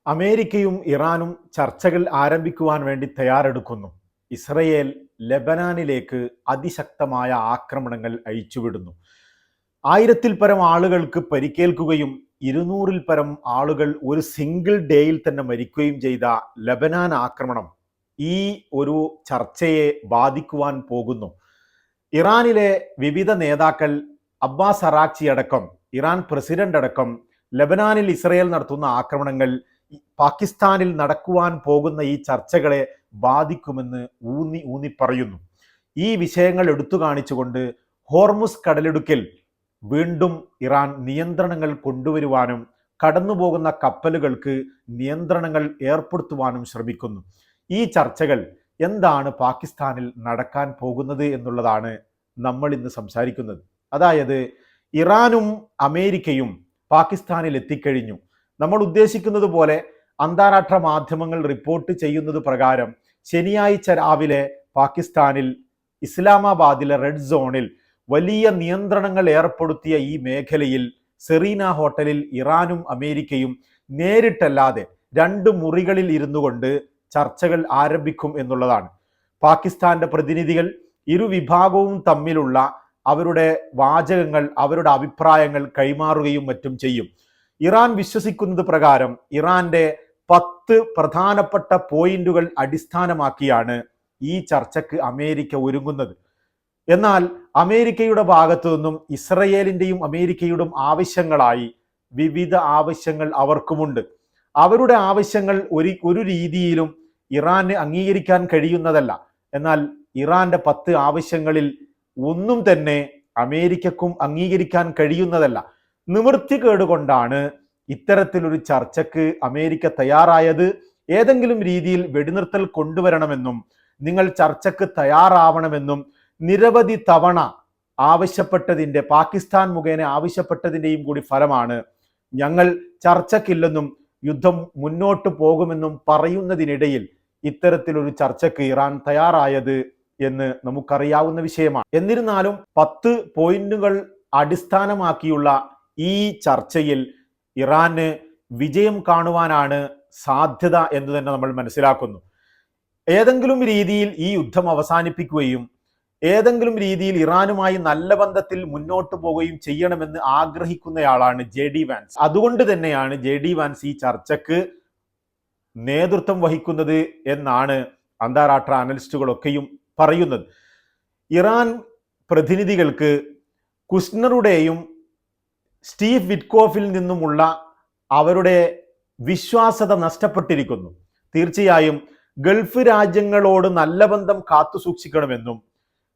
അമേരിക്കയും ഇറാനും ചർച്ചകൾ ആരംഭിക്കുവാൻ വേണ്ടി തയ്യാറെടുക്കുന്നു. ഇസ്രയേൽ ലെബനാനിലേക്ക് അതിശക്തമായ ആക്രമണങ്ങൾ അയച്ചുവിടുന്നു. 1000-ൽ പരം ആളുകൾക്ക് പരിക്കേൽക്കുകയും 200-ൽ പരം ആളുകൾ ഒരു സിംഗിൾ ഡേയിൽ തന്നെ മരിക്കുകയും ചെയ്ത ലെബനാൻ ആക്രമണം ഈ ഒരു ചർച്ചയെ ബാധിക്കുവാൻ പോകുന്നു. ഇറാനിലെ വിവിധ നേതാക്കൾ അബ്ബാസ് അറാക്ചി അടക്കം, ഇറാൻ പ്രസിഡന്റ് അടക്കം ലെബനാനിൽ ഇസ്രയേൽ നടത്തുന്ന ആക്രമണങ്ങൾ പാകിസ്ഥാനിൽ നടക്കുവാൻ പോകുന്ന ഈ ചർച്ചകളെ ബാധിക്കുമെന്ന് ഊന്നി പറയുന്നു. ഈ വിഷയങ്ങൾ എടുത്തു കാണിച്ചുകൊണ്ട് ഹോർമുസ് കടലിടുക്കിൽ വീണ്ടും ഇറാൻ നിയന്ത്രണങ്ങൾ കൊണ്ടുവരുവാനും കടന്നുപോകുന്ന കപ്പലുകൾക്ക് നിയന്ത്രണങ്ങൾ ഏർപ്പെടുത്തുവാനും ശ്രമിക്കുന്നു. ഈ ചർച്ചകൾ എന്താണ് പാകിസ്ഥാനിൽ നടക്കാൻ പോകുന്നത് എന്നുള്ളതാണ് നമ്മൾ ഇന്ന് സംസാരിക്കുന്നത്. അതായത് ഇറാനും അമേരിക്കയും പാകിസ്ഥാനിൽ എത്തിക്കഴിഞ്ഞു. നമ്മൾ ഉദ്ദേശിക്കുന്നത് പോലെ അന്താരാഷ്ട്ര മാധ്യമങ്ങൾ റിപ്പോർട്ട് ചെയ്യുന്നത് പ്രകാരം ശനിയാഴ്ച രാവിലെ പാകിസ്ഥാനിൽ ഇസ്ലാമാബാദിലെ റെഡ് സോണിൽ വലിയ നിയന്ത്രണങ്ങൾ ഏർപ്പെടുത്തിയ ഈ മേഖലയിൽ സെറീന ഹോട്ടലിൽ ഇറാനും അമേരിക്കയും നേരിട്ടല്ലാതെ 2 മുറികളിൽ ഇരുന്നു കൊണ്ട് ചർച്ചകൾ ആരംഭിക്കും എന്നുള്ളതാണ്. പാകിസ്ഥാന്റെ പ്രതിനിധികൾ ഇരുവിഭാഗവും തമ്മിലുള്ള അവരുടെ വാചകങ്ങൾ, അവരുടെ അഭിപ്രായങ്ങൾ കൈമാറുകയും മറ്റും ചെയ്യും. ഇറാൻ വിശ്വസിക്കുന്നത് പ്രകാരം ഇറാന്റെ 10 പ്രധാനപ്പെട്ട പോയിന്റുകൾ അടിസ്ഥാനമാക്കിയാണ് ഈ ചർച്ചയ്ക്ക് അമേരിക്ക ഒരുങ്ങുന്നത്. എന്നാൽ അമേരിക്കയുടെ ഭാഗത്തു നിന്നും ഇസ്രയേലിന്റെയും അമേരിക്കയുടെയും ആവശ്യങ്ങളായി വിവിധ ആവശ്യങ്ങൾ അവർക്കുമുണ്ട്. അവരുടെ ആവശ്യങ്ങൾ ഒരു രീതിയിലും ഇറാന് അംഗീകരിക്കാൻ കഴിയുന്നതല്ല. എന്നാൽ ഇറാന്റെ 10 ആവശ്യങ്ങളിൽ ഒന്നും തന്നെ അമേരിക്കക്കും അംഗീകരിക്കാൻ കഴിയുന്നതല്ല. നിവൃത്തികേട് കൊണ്ടാണ് ഇത്തരത്തിലൊരു ചർച്ചയ്ക്ക് അമേരിക്ക തയ്യാറായത്. ഏതെങ്കിലും രീതിയിൽ വെടിനിർത്തൽ കൊണ്ടുവരണമെന്നും നിങ്ങൾ ചർച്ചയ്ക്ക് തയ്യാറാവണമെന്നും നിരവധി തവണ ആവശ്യപ്പെട്ടതിൻ്റെ, പാകിസ്ഥാൻ മുഖേന ആവശ്യപ്പെട്ടതിൻ്റെയും കൂടി ഫലമാണ് ഞങ്ങൾ ചർച്ചയ്ക്കില്ലെന്നും യുദ്ധം മുന്നോട്ട് പോകുമെന്നും പറയുന്നതിനിടയിൽ ഇത്തരത്തിലൊരു ചർച്ചയ്ക്ക് ഇറാൻ തയ്യാറായത് എന്ന് നമുക്കറിയാവുന്ന വിഷയമാണ്. എന്നിരുന്നാലും 10 പോയിന്റുകൾ അടിസ്ഥാനമാക്കിയുള്ള ഈ ചർച്ചയിൽ ഇറാന് വിജയം കാണുവാനാണ് സാധ്യത എന്ന് തന്നെ നമ്മൾ മനസ്സിലാക്കുന്നു. ഏതെങ്കിലും രീതിയിൽ ഈ യുദ്ധം അവസാനിപ്പിക്കുകയും ഏതെങ്കിലും രീതിയിൽ ഇറാനുമായി നല്ല ബന്ധത്തിൽ മുന്നോട്ട് പോവുകയും ചെയ്യണമെന്ന് ആഗ്രഹിക്കുന്നയാളാണ് JD വാൻസ്. അതുകൊണ്ട് തന്നെയാണ് JD വാൻസ് ഈ ചർച്ചയ്ക്ക് നേതൃത്വം വഹിക്കുന്നത് എന്നാണ് അന്താരാഷ്ട്ര അനലിസ്റ്റുകളൊക്കെയും പറയുന്നത്. ഇറാൻ പ്രതിനിധികൾക്ക് കുഷ്നറുടെയും സ്റ്റീവ് വിറ്റ്കോഫിൽ നിന്നുമുള്ള അവരുടെ വിശ്വാസത നഷ്ടപ്പെട്ടിരിക്കുന്നു. തീർച്ചയായും ഗൾഫ് രാജ്യങ്ങളോട് നല്ല ബന്ധം കാത്തു സൂക്ഷിക്കണമെന്നും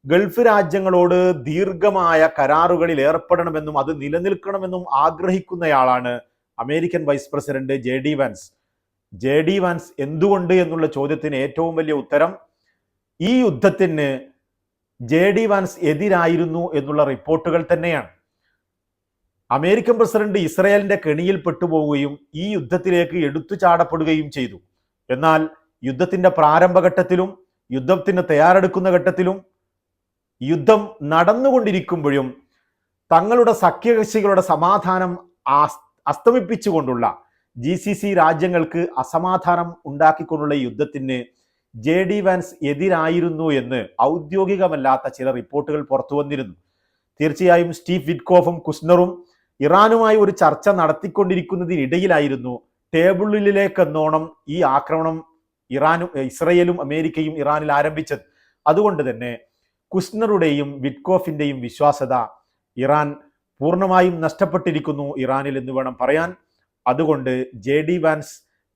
ഗൾഫ് രാജ്യങ്ങളോട് ദീർഘമായ കരാറുകളിൽ ഏർപ്പെടണമെന്നും അത് നിലനിൽക്കണമെന്നും ആഗ്രഹിക്കുന്നയാളാണ് American vice president JD Vance. JD Vance എന്തുകൊണ്ട് എന്നുള്ള ചോദ്യത്തിന് ഏറ്റവും വലിയ ഉത്തരം ഈ യുദ്ധത്തിന് JD വാൻസ് എതിരായിരുന്നു എന്നുള്ള റിപ്പോർട്ടുകൾ തന്നെയാണ്. അമേരിക്കൻ പ്രസിഡന്റ് ഇസ്രയേലിന്റെ കെണിയിൽ പെട്ടുപോവുകയും ഈ യുദ്ധത്തിലേക്ക് എടുത്തു ചാടപ്പെടുകയും ചെയ്തു. എന്നാൽ യുദ്ധത്തിന്റെ പ്രാരംഭഘട്ടത്തിലും യുദ്ധത്തിന് തയ്യാറെടുക്കുന്ന ഘട്ടത്തിലും യുദ്ധം നടന്നുകൊണ്ടിരിക്കുമ്പോഴും തങ്ങളുടെ സഖ്യകക്ഷികളുടെ സമാധാനം അസ്തമിപ്പിച്ചുകൊണ്ടുള്ള GCC രാജ്യങ്ങൾക്ക് അസമാധാനം ഉണ്ടാക്കിക്കൊണ്ടുള്ള യുദ്ധത്തിന് JD വാൻസ് എതിരായിരുന്നു എന്ന് ഔദ്യോഗികമല്ലാത്ത ചില റിപ്പോർട്ടുകൾ പുറത്തു വന്നിരുന്നു. തീർച്ചയായും സ്റ്റീവ് വിറ്റ്കോഫും കുഷ്നറും ഇറാനുമായി ഒരു ചർച്ച നടത്തിക്കൊണ്ടിരിക്കുന്നതിനിടയിലായിരുന്നു ടേബിളിലേക്കെന്നോണം ഈ ആക്രമണം ഇസ്രയേലും അമേരിക്കയും ഇറാനിൽ ആരംഭിച്ചത്. അതുകൊണ്ട് തന്നെ കുഷ്നറുടെയും വിറ്റ്കോഫിന്റെയും വിശ്വാസ്യത ഇറാൻ പൂർണ്ണമായും നഷ്ടപ്പെട്ടിരിക്കുന്നു ഇറാനിൽ എന്ന് വേണം പറയാൻ. അതുകൊണ്ട് JD വാൻസ്,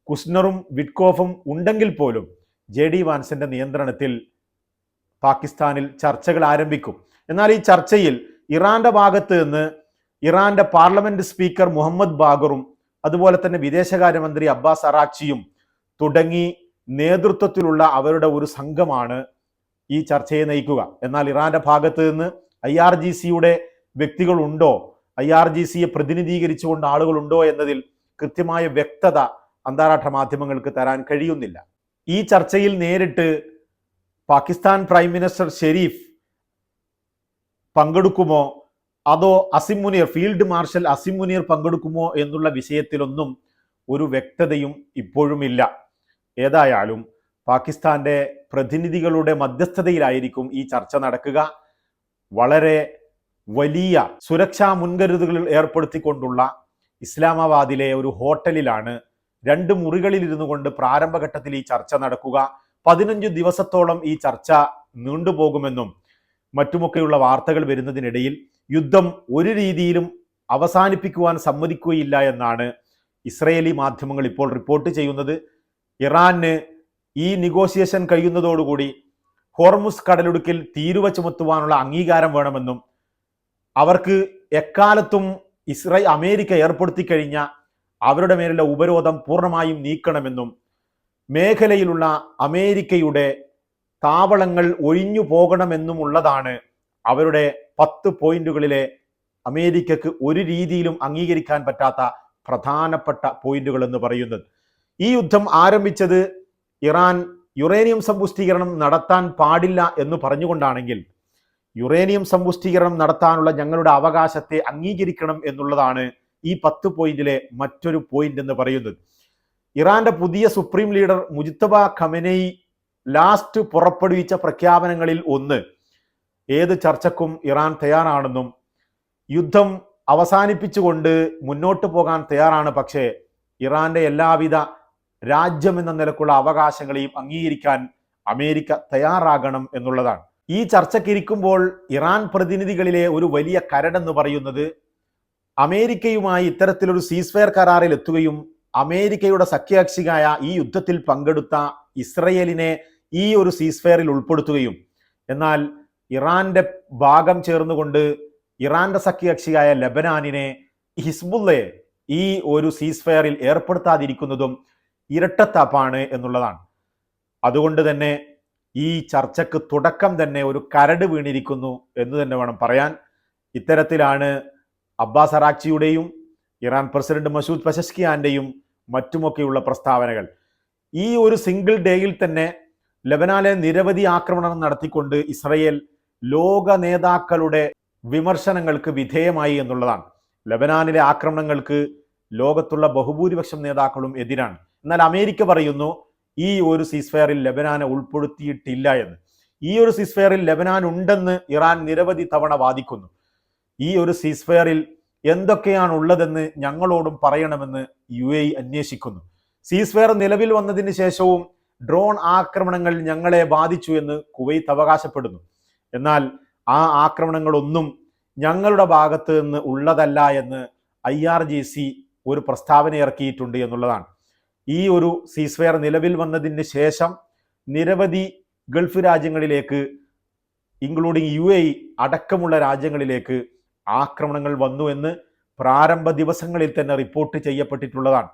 കുഷ്നറും വിറ്റ്കോഫും ഉണ്ടെങ്കിൽ പോലും JD വാൻസിന്റെ നിയന്ത്രണത്തിൽ പാകിസ്ഥാനിൽ ചർച്ചകൾ ആരംഭിക്കും. എന്നാൽ ഈ ചർച്ചയിൽ ഇറാന്റെ ഭാഗത്ത് നിന്ന് ഇറാന്റെ പാർലമെന്റ് സ്പീക്കർ മുഹമ്മദ് ബാഗറും അതുപോലെ തന്നെ വിദേശകാര്യമന്ത്രി അബ്ബാസ് അറാക്ചിയും തുടങ്ങി നേതൃത്വത്തിലുള്ള അവരുടെ ഒരു സംഘമാണ് ഈ ചർച്ചയെ നയിക്കുക. എന്നാൽ ഇറാന്റെ ഭാഗത്ത് നിന്ന് IRGCയുടെ വ്യക്തികളുണ്ടോ, IRGCയെ പ്രതിനിധീകരിച്ചുകൊണ്ട് ആളുകളുണ്ടോ എന്നതിൽ കൃത്യമായ വ്യക്തത അന്താരാഷ്ട്ര മാധ്യമങ്ങൾക്ക് തരാൻ കഴിയുന്നില്ല. ഈ ചർച്ചയിൽ നേരിട്ട് പാകിസ്ഥാൻ പ്രൈം മിനിസ്റ്റർ ഷെരീഫ് പങ്കെടുക്കുമോ അതോ അസിം മുനീർ, ഫീൽഡ് മാർഷൽ അസിം മുനീർ പങ്കെടുക്കുമോ എന്നുള്ള വിഷയത്തിലൊന്നും ഒരു വ്യക്തതയും ഇപ്പോഴുമില്ല. ഏതായാലും പാകിസ്ഥാന്റെ പ്രതിനിധികളുടെ മധ്യസ്ഥതയിലായിരിക്കും ഈ ചർച്ച നടക്കുക. വളരെ വലിയ സുരക്ഷാ മുൻകരുതലുകൾ ഏർപ്പെടുത്തിക്കൊണ്ടുള്ള ഇസ്ലാമാബാദിലെ ഒരു ഹോട്ടലിലാണ് 2 മുറികളിൽ ഇരുന്നു കൊണ്ട് പ്രാരംഭഘട്ടത്തിൽ ഈ ചർച്ച നടക്കുക. 15 ദിവസത്തോളം ഈ ചർച്ച നീണ്ടുപോകുമെന്നും മറ്റുമൊക്കെയുള്ള വാർത്തകൾ വരുന്നതിനിടയിൽ യുദ്ധം ഒരു രീതിയിലും അവസാനിപ്പിക്കുവാൻ സമ്മതിക്കുകയില്ല എന്നാണ് ഇസ്രയേലി മാധ്യമങ്ങൾ ഇപ്പോൾ റിപ്പോർട്ട് ചെയ്യുന്നത്. ഇറാന് ഈ നെഗോഷിയേഷൻ കഴിയുന്നതോടുകൂടി ഹോർമുസ് കടലിടുക്കിൽ തീരുവ ചുമത്തുവാനുള്ള അംഗീകാരം വേണമെന്നും അവർക്ക് എക്കാലത്തും അമേരിക്ക ഏർപ്പെടുത്തി കഴിഞ്ഞ അവരുടെ മേലുള്ള ഉപരോധം പൂർണ്ണമായും നീക്കണമെന്നും മേഖലയിലുള്ള അമേരിക്കയുടെ താവളങ്ങൾ ഒഴിഞ്ഞു പോകണമെന്നുമുള്ളതാണ് അവരുടെ 10 പോയിന്റുകളിലെ അമേരിക്കക്ക് ഒരു രീതിയിലും അംഗീകരിക്കാൻ പറ്റാത്ത പ്രധാനപ്പെട്ട പോയിന്റുകൾ എന്ന് പറയുന്നത്. ഈ യുദ്ധം ആരംഭിച്ചത് ഇറാൻ യുറേനിയം സമ്പുഷ്ടീകരണം നടത്താൻ പാടില്ല എന്ന് പറഞ്ഞുകൊണ്ടാണെങ്കിൽ യുറേനിയം സമ്പുഷ്ടീകരണം നടത്താനുള്ള ഞങ്ങളുടെ അവകാശത്തെ അംഗീകരിക്കണം എന്നുള്ളതാണ് ഈ 10 പോയിന്റിലെ മറ്റൊരു പോയിന്റ് എന്ന് പറയുന്നത്. ഇറാന്റെ പുതിയ supreme leader Mojtaba Khamenei last പുറപ്പെടുവിച്ച പ്രഖ്യാപനങ്ങളിൽ ഒന്ന് ഏത് ചർച്ചക്കും ഇറാൻ തയ്യാറാണെന്നും യുദ്ധം അവസാനിപ്പിച്ചുകൊണ്ട് മുന്നോട്ട് പോകാൻ തയ്യാറാണ്, പക്ഷേ ഇറാന്റെ എല്ലാവിധ രാജ്യമെന്ന നിലക്കുള്ള അവകാശങ്ങളെയും അംഗീകരിക്കാൻ അമേരിക്ക തയ്യാറാകണം എന്നുള്ളതാണ്. ഈ ചർച്ചയ്ക്കിരിക്കുമ്പോൾ ഇറാൻ പ്രതിനിധികളിലെ ഒരു വലിയ കരടെന്ന് പറയുന്നത് അമേരിക്കയുമായി ഇത്തരത്തിലൊരു സീസ്ഫയർ കരാറിൽ എത്തുകയും അമേരിക്കയുടെ സഖ്യകക്ഷിയായ ഈ യുദ്ധത്തിൽ പങ്കെടുത്ത ഇസ്രയേലിനെ ഈ ഒരു സീസ്ഫയറിൽ ഉൾപ്പെടുത്തുകയും എന്നാൽ ഇറാന്റെ ഭാഗം ചേർന്നുകൊണ്ട് ഇറാന്റെ സഖ്യകക്ഷിയായ ലെബനാനിനെ ഹിസ്ബുള്ളയെ ഈ ഒരു സീസ്ഫയറിൽ ഏർപ്പെടുത്താതിരിക്കുന്നതും ഇരട്ടത്താപ്പാണ് എന്നുള്ളതാണ്. അതുകൊണ്ട് തന്നെ ഈ ചർച്ചയ്ക്ക് തുടക്കം തന്നെ ഒരു കരട് വീണിരിക്കുന്നു എന്ന് തന്നെ വേണം പറയാൻ. ഇത്തരത്തിലാണ് അബ്ബാസ് അറാക്ചിയുടെയും ഇറാൻ പ്രസിഡന്റ് മസൂദ് പെസഷ്കിയാന്റെയും മറ്റുമൊക്കെയുള്ള പ്രസ്താവനകൾ. ഈ ഒരു സിംഗിൾ ഡേയിൽ തന്നെ ലെബനാനിലെ നിരവധി ആക്രമണം നടത്തിക്കൊണ്ട് ഇസ്രയേൽ ലോക നേതാക്കളുടെ വിമർശനങ്ങൾക്ക് വിധേയമായി എന്നുള്ളതാണ്. ലെബനാനിലെ ആക്രമണങ്ങൾക്ക് ലോകത്തുള്ള ബഹുഭൂരിപക്ഷം നേതാക്കളും എതിരാണ്. എന്നാൽ അമേരിക്ക പറയുന്നു ഈ ഒരു സീസ്ഫയറിൽ ലെബനാനെ ഉൾപ്പെടുത്തിയിട്ടില്ല എന്ന്. ഈ ഒരു സീസ്ഫയറിൽ ലെബനാൻ ഉണ്ടെന്ന് ഇറാൻ നിരവധി തവണ വാദിക്കുന്നു. ഈ ഒരു സീസ്ഫയറിൽ എന്തൊക്കെയാണ് ഉള്ളതെന്ന് ഞങ്ങളോടും പറയണമെന്ന് UAE അന്വേഷിക്കുന്നു. സീസ്ഫയർ നിലവിൽ വന്നതിന് ശേഷവും ഡ്രോൺ ആക്രമണങ്ങൾ ഞങ്ങളെ ബാധിച്ചു എന്ന് കുവൈത്ത് അവകാശപ്പെടുന്നു. എന്നാൽ ആ ആക്രമണങ്ങളൊന്നും ഞങ്ങളുടെ ഭാഗത്ത് നിന്ന് ഉള്ളതല്ല എന്ന് IRGC ഒരു പ്രസ്താവന ഇറക്കിയിട്ടുണ്ട് എന്നുള്ളതാണ്. ഈ ഒരു സീസ്ഫയർ നിലവിൽ വന്നതിന് ശേഷം നിരവധി ഗൾഫ് രാജ്യങ്ങളിലേക്ക് ഇൻക്ലൂഡിങ് UAE അടക്കമുള്ള രാജ്യങ്ങളിലേക്ക് ആക്രമണങ്ങൾ വന്നു എന്ന് പ്രാരംഭ ദിവസങ്ങളിൽ തന്നെ റിപ്പോർട്ട് ചെയ്യപ്പെട്ടിട്ടുള്ളതാണ്.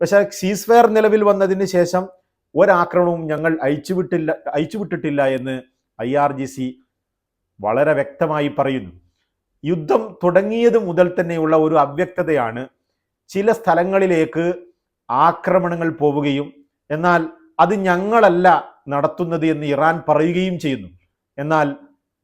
പക്ഷേ സീസ്ഫയർ നിലവിൽ വന്നതിന് ശേഷം ഒരാക്രമണവും ഞങ്ങൾ അയച്ചുവിട്ടിട്ടില്ല എന്ന് IRGC വളരെ വ്യക്തമായി പറയുന്നു. യുദ്ധം തുടങ്ങിയത് മുതൽ തന്നെയുള്ള ഒരു അവ്യക്തതയാണ്. ചില സ്ഥലങ്ങളിലേക്ക് ആക്രമണങ്ങൾ പോവുകയും എന്നാൽ അത് ഞങ്ങളല്ല നടത്തുന്നത് എന്ന് ഇറാൻ പറയുകയും ചെയ്യുന്നു. എന്നാൽ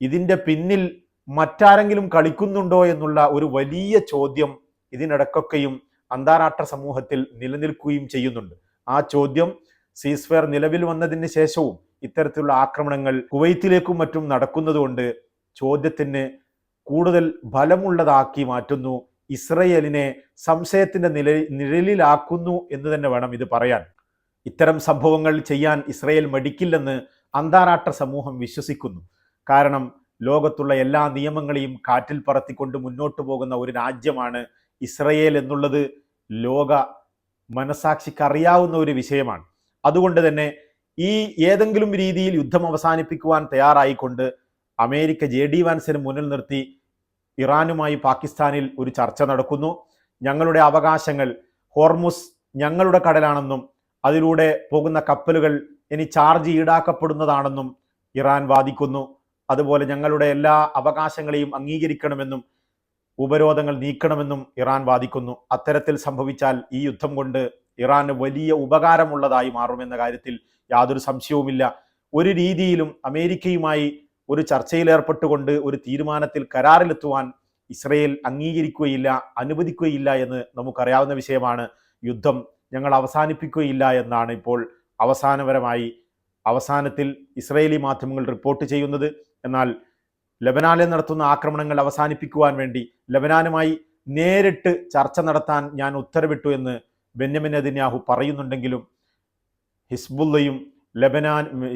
ഇതിൻ്റെ പിന്നിൽ മറ്റാരെങ്കിലും കളിക്കുന്നുണ്ടോ എന്നുള്ള ഒരു വലിയ ചോദ്യം ഇതിനിടക്കൊക്കെയും അന്താരാഷ്ട്ര സമൂഹത്തിൽ നിലനിൽക്കുകയും ചെയ്യുന്നുണ്ട്. ആ ചോദ്യം സീസ്ഫയർ നിലവിൽ വന്നതിന് ശേഷവും ഇത്തരത്തിലുള്ള ആക്രമണങ്ങൾ കുവൈത്തിലേക്കും മറ്റും നടക്കുന്നതുകൊണ്ട് ചോദ്യത്തിന് കൂടുതൽ ഫലമുള്ളതാക്കി മാറ്റുന്നു, ഇസ്രയേലിനെ സംശയത്തിന്റെ നിഴലിലാക്കുന്നു എന്ന് തന്നെ വേണം ഇത് പറയാൻ. ഇത്തരം സംഭവങ്ങൾ ചെയ്യാൻ ഇസ്രയേൽ മടിക്കില്ലെന്ന് അന്താരാഷ്ട്ര സമൂഹം വിശ്വസിക്കുന്നു. കാരണം ലോകത്തുള്ള എല്ലാ നിയമങ്ങളെയും കാറ്റിൽ പറത്തിക്കൊണ്ട് മുന്നോട്ട് പോകുന്ന ഒരു രാജ്യമാണ് ഇസ്രയേൽ എന്നുള്ളത് ലോക മനസാക്ഷിക്ക് അറിയാവുന്ന ഒരു വിഷയമാണ്. അതുകൊണ്ട് തന്നെ ഈ ഏതെങ്കിലും രീതിയിൽ യുദ്ധം അവസാനിപ്പിക്കുവാൻ തയ്യാറായിക്കൊണ്ട് അമേരിക്ക JD വാൻസിന് മുന്നിൽ നിർത്തി ഇറാനുമായി പാകിസ്ഥാനിൽ ഒരു ചർച്ച നടക്കുന്നു. ഞങ്ങളുടെ അവകാശങ്ങൾ ഹോർമുസ് ഞങ്ങളുടെ കടലാണെന്നും അതിലൂടെ പോകുന്ന കപ്പലുകൾ ഇനി ചാർജ് ഈടാക്കപ്പെടുന്നതാണെന്നും ഇറാൻ വാദിക്കുന്നു. അതുപോലെ ഞങ്ങളുടെ എല്ലാ അവകാശങ്ങളെയും അംഗീകരിക്കണമെന്നും ഉപരോധങ്ങൾ നീക്കണമെന്നും ഇറാൻ വാദിക്കുന്നു. അത്തരത്തിൽ സംഭവിച്ചാൽ ഈ യുദ്ധം കൊണ്ട് ഇറാന് വലിയ ഉപകാരമുള്ളതായി മാറുമെന്ന കാര്യത്തിൽ യാതൊരു സംശയവുമില്ല. ഒരു രീതിയിലും അമേരിക്കയുമായി ഒരു ചർച്ചയിൽ ഏർപ്പെട്ടുകൊണ്ട് ഒരു തീരുമാനത്തിൽ കരാറിലെത്തുവാൻ ഇസ്രയേൽ അംഗീകരിക്കുകയില്ല, അനുവദിക്കുകയില്ല എന്ന് നമുക്കറിയാവുന്ന വിഷയമാണ്. യുദ്ധം ഞങ്ങൾ അവസാനിപ്പിക്കുകയില്ല എന്നാണ് ഇപ്പോൾ അവസാനത്തിൽ ഇസ്രയേലി മാധ്യമങ്ങൾ റിപ്പോർട്ട് ചെയ്യുന്നത്. എന്നാൽ ലബനാനിൽ നടത്തുന്ന ആക്രമണങ്ങൾ അവസാനിപ്പിക്കുവാൻ വേണ്ടി ലബനാനുമായി നേരിട്ട് ചർച്ച നടത്താൻ ഞാൻ ഉത്തരവിട്ടു എന്ന് ബെന്യാമിൻ നെതന്യാഹു പറയുന്നുണ്ടെങ്കിലും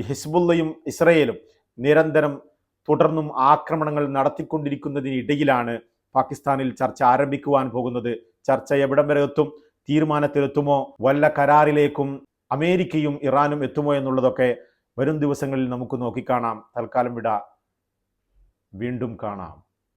ഹിസ്ബുള്ളയും ഇസ്രയേലും നിരന്തരം തുടർന്നും ആക്രമണങ്ങൾ നടത്തിക്കൊണ്ടിരിക്കുന്നതിനിടയിലാണ് പാകിസ്ഥാനിൽ ചർച്ച ആരംഭിക്കുവാൻ പോകുന്നത്. ചർച്ച എവിടം വരെ എത്തും, തീരുമാനത്തിലെത്തുമോ, വല്ല കരാറിലേക്കും അമേരിക്കയും ഇറാനും എത്തുമോ എന്നുള്ളതൊക്കെ വരും ദിവസങ്ങളിൽ നമുക്ക് നോക്കിക്കാണാം. തൽക്കാലം വിട, വീണ്ടും കാണാം.